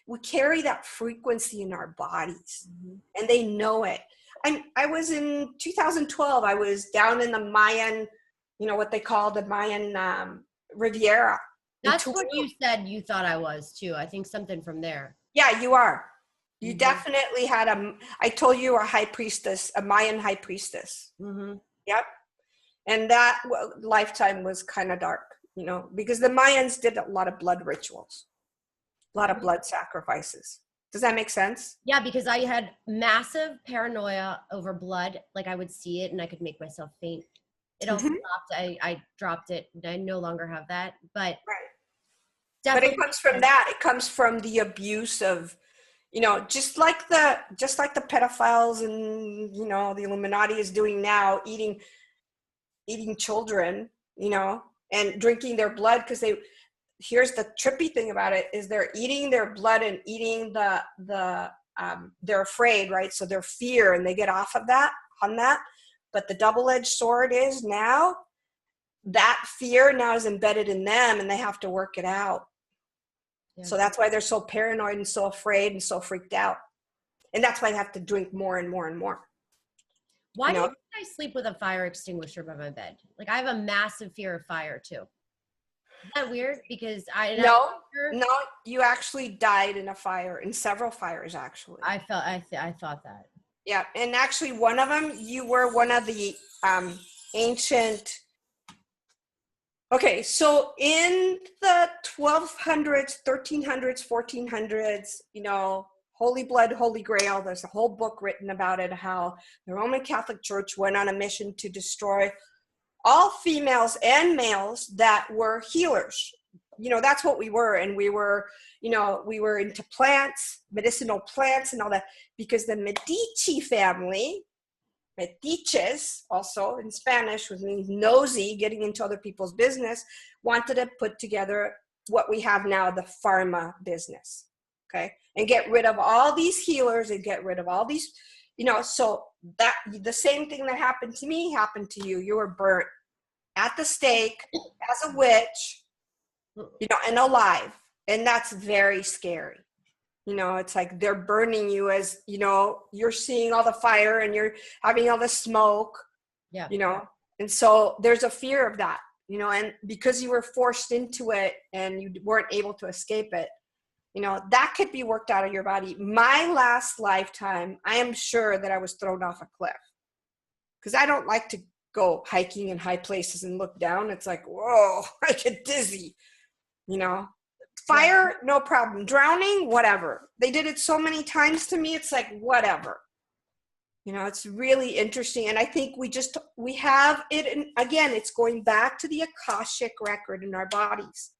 we carry that frequency in our bodies, and they know it. I was in 2012, I was down in the Mayan, what they call the Mayan Riviera.
That's what you said you thought I was too. I think something from there.
Yeah, you are. You definitely had I told you a high priestess, a Mayan high priestess. Yep. And that lifetime was kind of dark, because the Mayans did a lot of blood rituals. A lot of blood sacrifices. Does that make sense?
Yeah, because I had massive paranoia over blood. Like I would see it and I could make myself faint. It all stopped. I dropped it. I no longer have that. But
but it comes from that. It comes from the abuse of, just like the pedophiles and the Illuminati is doing now, eating children, and drinking their blood because here's the trippy thing about it is they're eating their blood and eating they're afraid, right? So they're fear and they get off of that on that. But the double-edged sword is now that fear now is embedded in them and they have to work it out. Yeah. So that's why they're so paranoid and so afraid and so freaked out. And that's why they have to drink more and more and more.
Why don't I sleep with a fire extinguisher by my bed? Like I have a massive fear of fire too. Is that weird? Because
no, you actually died in a fire, in several fires actually.
I thought that.
Yeah, and actually one of them, you were one of the ancient. Okay, so in the 1200s, 1300s, 1400s, Holy Blood, Holy Grail, there's a whole book written about it, how the Roman Catholic Church went on a mission to destroy all females and males that were healers. That's what we were. And we were into plants, medicinal plants and all that, because the Medici family, Medices also in Spanish, which means nosy, getting into other people's business, wanted to put together what we have now, the pharma business. Okay. And get rid of all these healers and get rid of all these, so that the same thing that happened to me happened to you. You were burnt at the stake as a witch, and alive. And that's very scary. It's like they're burning you as, you're seeing all the fire and you're having all the smoke, and so there's a fear of that, and because you were forced into it and you weren't able to escape it, that could be worked out of your body. My last lifetime, I am sure that I was thrown off a cliff because I don't like to go hiking in high places and look down. It's like, whoa, I get dizzy, Fire, no problem. Drowning, whatever. They did it so many times to me. It's like, whatever. It's really interesting. And I think we have it. And again, it's going back to the Akashic record in our bodies,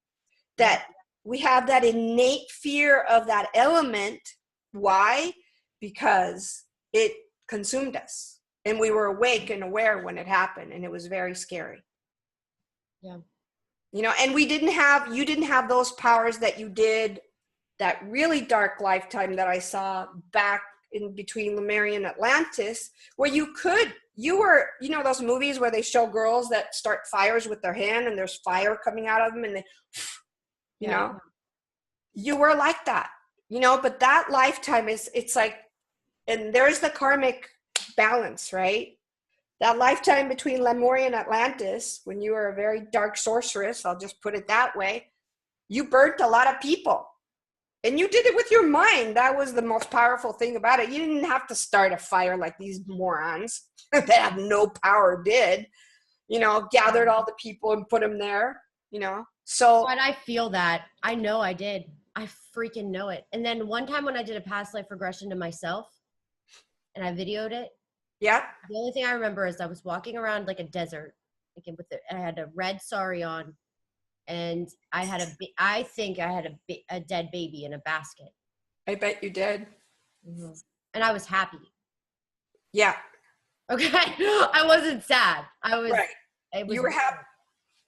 that we have that innate fear of that element. Why? Because it consumed us and we were awake and aware when it happened. And it was very scary.
Yeah.
And you didn't have those powers that you did that really dark lifetime that I saw back in between Lemuria and Atlantis, where you were, those movies where they show girls that start fires with their hand and there's fire coming out of them and they, you were like that, but that lifetime it's like, and there's the karmic balance, right? That lifetime between Lemuria and Atlantis, when you were a very dark sorceress, I'll just put it that way, you burnt a lot of people. And you did it with your mind. That was the most powerful thing about it. You didn't have to start a fire like these morons that have no power did. Gathered all the people and put them there, So.
But I feel that. I know I did. I freaking know it. And then one time when I did a past life regression to myself and I videoed it,
yeah.
The only thing I remember is I was walking around like a desert, I had a red sari on, and I think I had a dead baby in a basket.
I bet you did.
Mm-hmm. And I was happy.
Yeah.
Okay. I wasn't sad. I was.
Right. You were happy.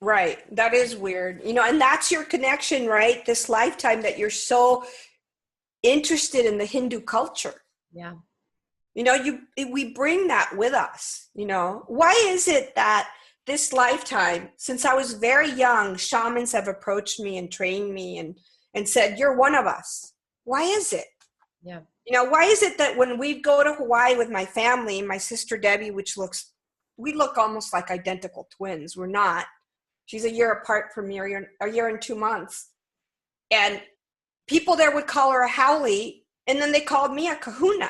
Right. That is weird. And that's your connection, right? This lifetime that you're so interested in the Hindu culture.
Yeah.
We bring that with us. Why is it that this lifetime, since I was very young, shamans have approached me and trained me and said, you're one of us? Why is it?
Yeah.
Why is it that when we go to Hawaii with my family, my sister Debbie, we look almost like identical twins. We're not. She's a year apart from me, a year and 2 months. And people there would call her a haole, and then they called me a kahuna.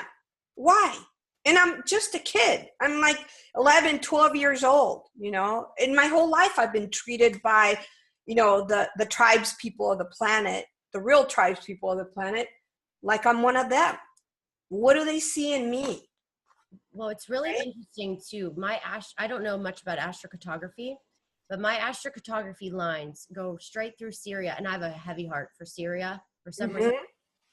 Why? And I'm just a kid. I'm like 11, 12 years old, In my whole life, I've been treated by, the tribes people of the planet, the real tribes people of the planet, like I'm one of them. What do they see in me?
Well, it's really interesting too. I don't know much about astrocartography, but my astrocartography lines go straight through Syria, and I have a heavy heart for Syria for some reason.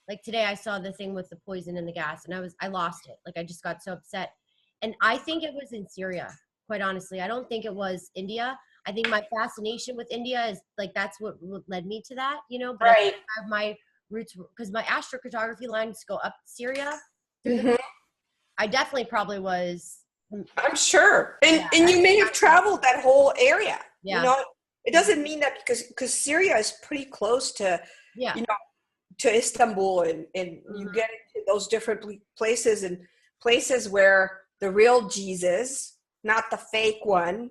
Like today I saw the thing with the poison in the gas, and I lost it. Like I just got so upset. And I think it was in Syria, quite honestly. I don't think it was India. I think my fascination with India is like, that's what led me to that, but I have my roots, because my astrocartography lines go up Syria. I definitely probably was.
I'm sure. And you may have traveled that whole area.
Yeah.
It doesn't mean that because Syria is pretty close to, to Istanbul, and you get into those different places, and places where the real Jesus, not the fake one,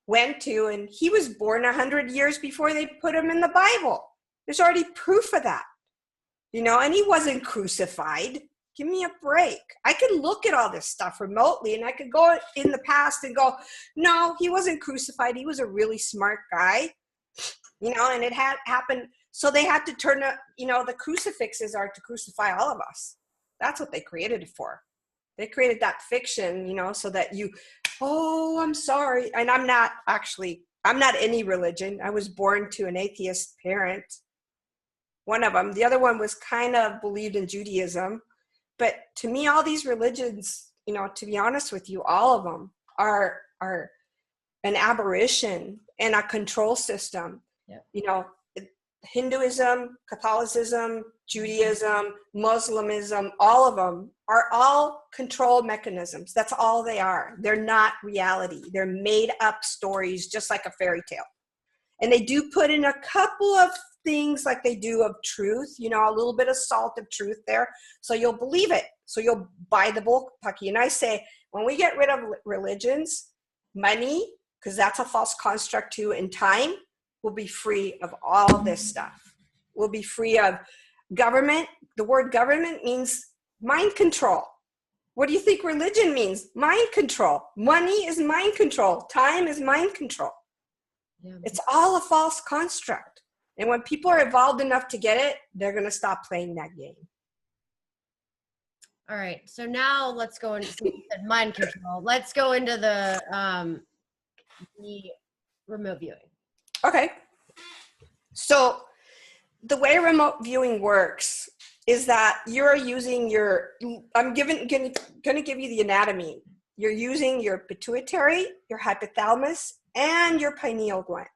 went to, and he was born 100 years before they put him in the Bible. There's already proof of that, and he wasn't crucified. Give me a break. I could look at all this stuff remotely, and I could go in the past and go, no, he wasn't crucified. He was a really smart guy, and it had happened. So they had to turn up, the crucifixes are to crucify all of us. That's what they created it for. They created that fiction, so that I'm sorry. And I'm not any religion. I was born to an atheist parent. One of them. The other one was kind of believed in Judaism. But to me, all these religions, to be honest with you, all of them are an aberration and a control system.
Yeah.
Hinduism, Catholicism, Judaism, Muslimism, all of them are all control mechanisms. That's all they are. They're not reality. They're made up stories, just like a fairy tale. And they do put in a couple of things like they do of truth, a little bit of salt of truth there. So you'll believe it. So you'll buy the bullpucky. And I say, when we get rid of religions, money, because that's a false construct too, and time, will be free of all this stuff. We'll be free of government. The word government means mind control. What do you think religion means? Mind control. Money is mind control. Time is mind control. Yeah. It's all a false construct. And when people are evolved enough to get it, they're going to stop playing that game.
All right. So now let's go into mind control. Let's go into the remote viewing.
Okay. So the way remote viewing works is that you're using I'm going to give you the anatomy. You're using your pituitary, your hypothalamus, and your pineal gland.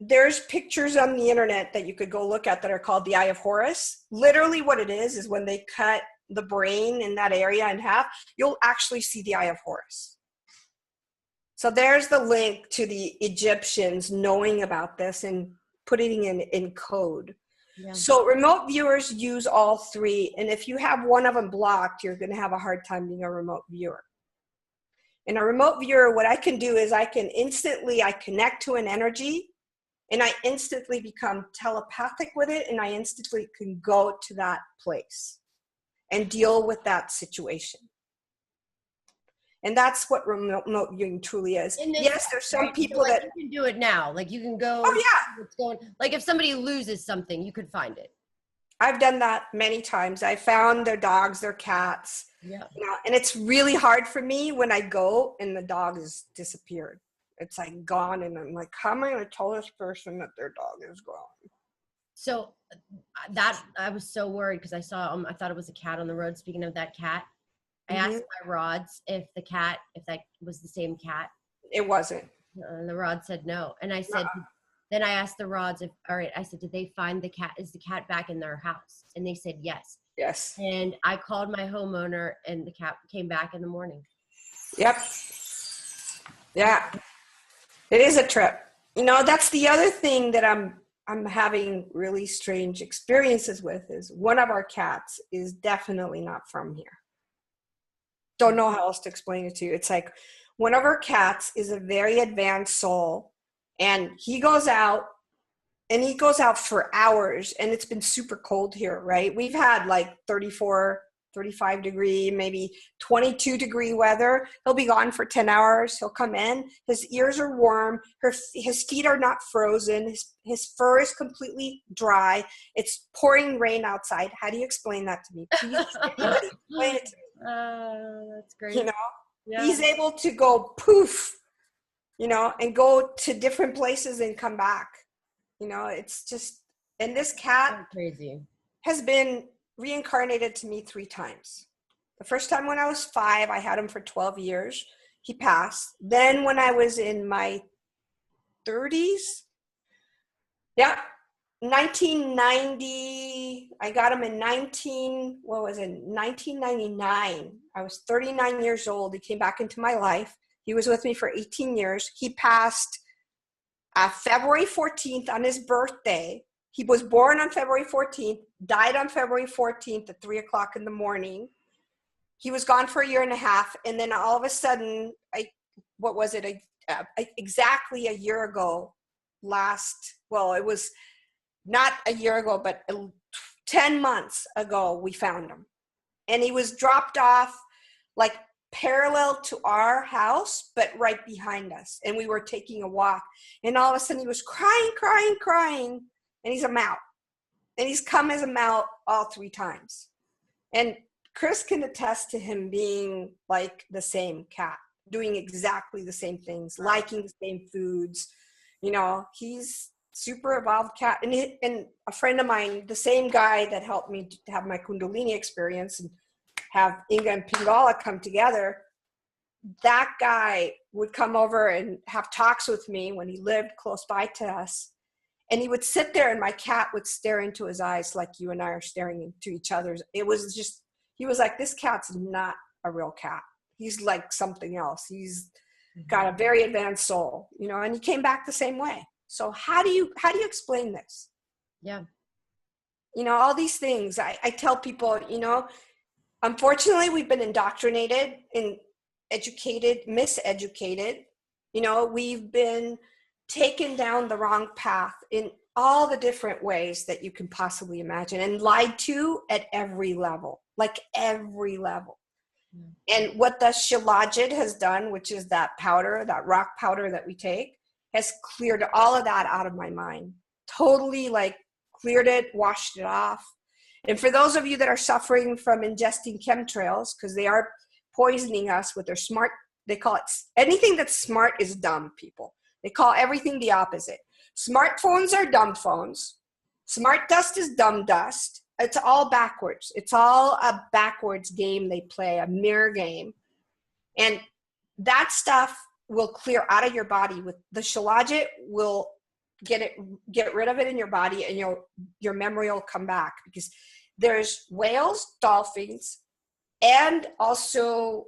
There's pictures on the internet that you could go look at that are called the Eye of Horus. Literally what it is when they cut the brain in that area in half, you'll actually see the Eye of Horus. So there's the link to the Egyptians knowing about this and putting it in code. Yeah. So remote viewers use all three. And if you have one of them blocked, you're going to have a hard time being a remote viewer. In a remote viewer, what I can do is I connect to an energy, and I instantly become telepathic with it, and I instantly can go to that place and deal with that situation. And that's what remote viewing truly is. Yes, there's some people that
you can do it now. Like you can go.
Oh yeah.
Like if somebody loses something, you could find it.
I've done that many times. I found their dogs, their cats.
Yeah.
And it's really hard for me when I go and the dog has disappeared. It's like gone, and I'm like, how am I going to tell this person that their dog is gone?
So that I was so worried because I saw I thought it was a cat on the road. Speaking of that cat, I asked my rods if that was the same cat.
It wasn't.
And the rod said no. And I said,
Uh-uh.
then I asked the rods if, all right, I said, did they find the cat? Is the cat back in their house? And they said yes.
Yes.
And I called my homeowner and the cat came back in the morning.
Yep. Yeah. It is a trip. You know, that's the other thing that I'm having really strange experiences with is one of our cats is definitely not from here. Don't know how else to explain it to you. It's like one of our cats is a very advanced soul, and he goes out for hours, and it's been super cold here, right? We've had like 34, 35 degree, maybe 22 degree weather. He'll be gone for 10 hours. He'll come in. His ears are warm. His feet are not frozen. His fur is completely dry. It's pouring rain outside. How do you explain that to me? Please, anybody, explain it to me.
That's great.
You know,
yeah.
He's able to go poof, you know, and go to different places and come back. You know, it's just, and this cat
That's crazy.
has been reincarnated to me 3 times. The first time when I was 5, I had him for 12 years. He passed. Then when I was in my 30s, 1990, I got him in 1999. I was 39 years old. He came back into my life. He was with me for 18 years. He passed February 14th on his birthday. He was born on February 14th, died on February 14th at 3:00 in the morning. He was gone for a year and a half. And then all of a sudden, exactly a year ago, it was not a year ago, but 10 months ago, we found him. And he was dropped off like parallel to our house, but right behind us. And we were taking a walk. And all of a sudden he was crying. And he's a mount. And he's come as a mount all 3 times. And Chris can attest to him being like the same cat, doing exactly the same things, liking the same foods. You know, he's super evolved cat. And a friend of mine, the same guy that helped me to have my Kundalini experience and have Inga and Pingala come together, that guy would come over and have talks with me when he lived close by to us. And he would sit there and my cat would stare into his eyes like you and I are staring into each other's. It was just, he was like, this cat's not a real cat. He's like something else. He's got a very advanced soul, you know, and he came back the same way. So how do you explain this?
Yeah.
You know, all these things I tell people, you know, unfortunately, we've been indoctrinated and miseducated. You know, we've been taken down the wrong path in all the different ways that you can possibly imagine and lied to at every level, like every level. And what the shilajit has done, which is that powder, that rock powder that we take, has cleared all of that out of my mind. Totally like cleared it, washed it off. And for those of you that are suffering from ingesting chemtrails, because they are poisoning us with their they call it, anything that's smart is dumb, people. They call everything the opposite. Smartphones are dumb phones. Smart dust is dumb dust. It's all backwards. It's all a backwards game they play, a mirror game. And that stuff will clear out of your body. With the shilajit will get rid of it in your body, and your memory will come back, because there's whales, dolphins, and also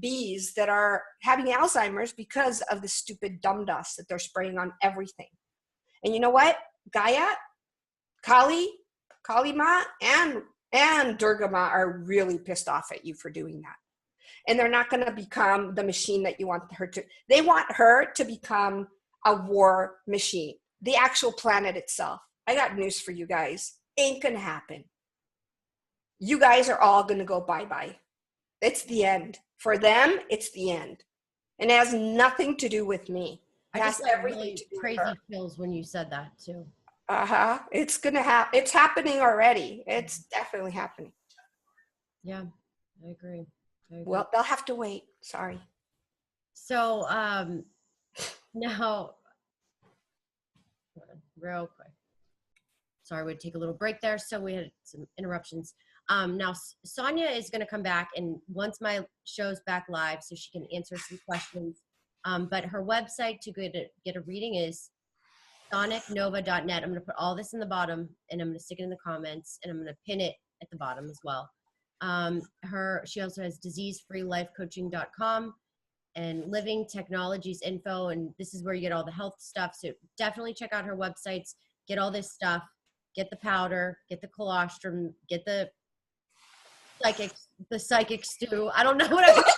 bees that are having Alzheimer's because of the stupid dumb dust that they're spraying on everything. And you know what? Gaia, Kali Ma, and Durga Ma are really pissed off at you for doing that. And they're not going to become the machine that you want her to. They want her to become a war machine. The actual planet itself. I got news for you guys. Ain't going to happen. You guys are all going to go bye-bye. It's the end. For them, it's the end. And it has nothing to do with me. It has everything
really
to do with
crazy
her.
feels when you said that too.
It's going to happen. It's happening already. It's definitely happening.
Yeah, I agree.
Well, they'll have to wait. Sorry.
So now, real quick. Sorry, we'd take a little break there. So we had some interruptions. Now Sonia is going to come back, and once my show's back live, so she can answer some questions But her website to get a reading is sonicnova.net. I'm going to put all this in the bottom, and I'm going to stick it in the comments, and I'm going to pin it at the bottom as well. She also has diseasefreelifecoaching.com and living technologies info, and this is where you get all the health stuff. So definitely check out her websites, get all this stuff, get the powder, get the colostrum, get the psychic stew. I don't know what I'm okay.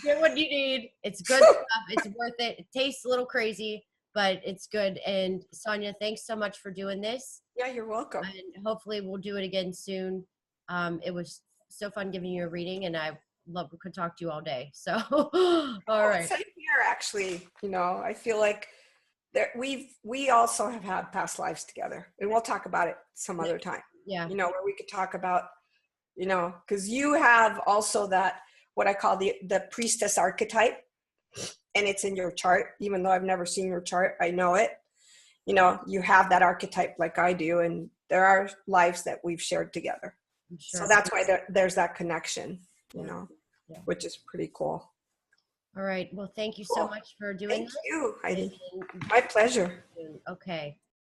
Get what you need. It's good stuff. It's worth it. It tastes a little crazy, but it's good. And Sonia, thanks so much for doing this.
Yeah, you're welcome.
And hopefully we'll do it again soon. It was so fun giving you a reading, and could talk to you all day. So, all right.
Same here, actually. I feel like we also have had past lives together, and we'll talk about it some other time.
Yeah.
Where we could talk about, because you have also that, what I call the priestess archetype, and it's in your chart. Even though I've never seen your chart, I know it. You have that archetype like I do, and there are lives that we've shared together. Sure. So that's why there's that connection, which is pretty cool.
All right. Well, thank you so much for doing this.
Thank you. My pleasure.
Okay.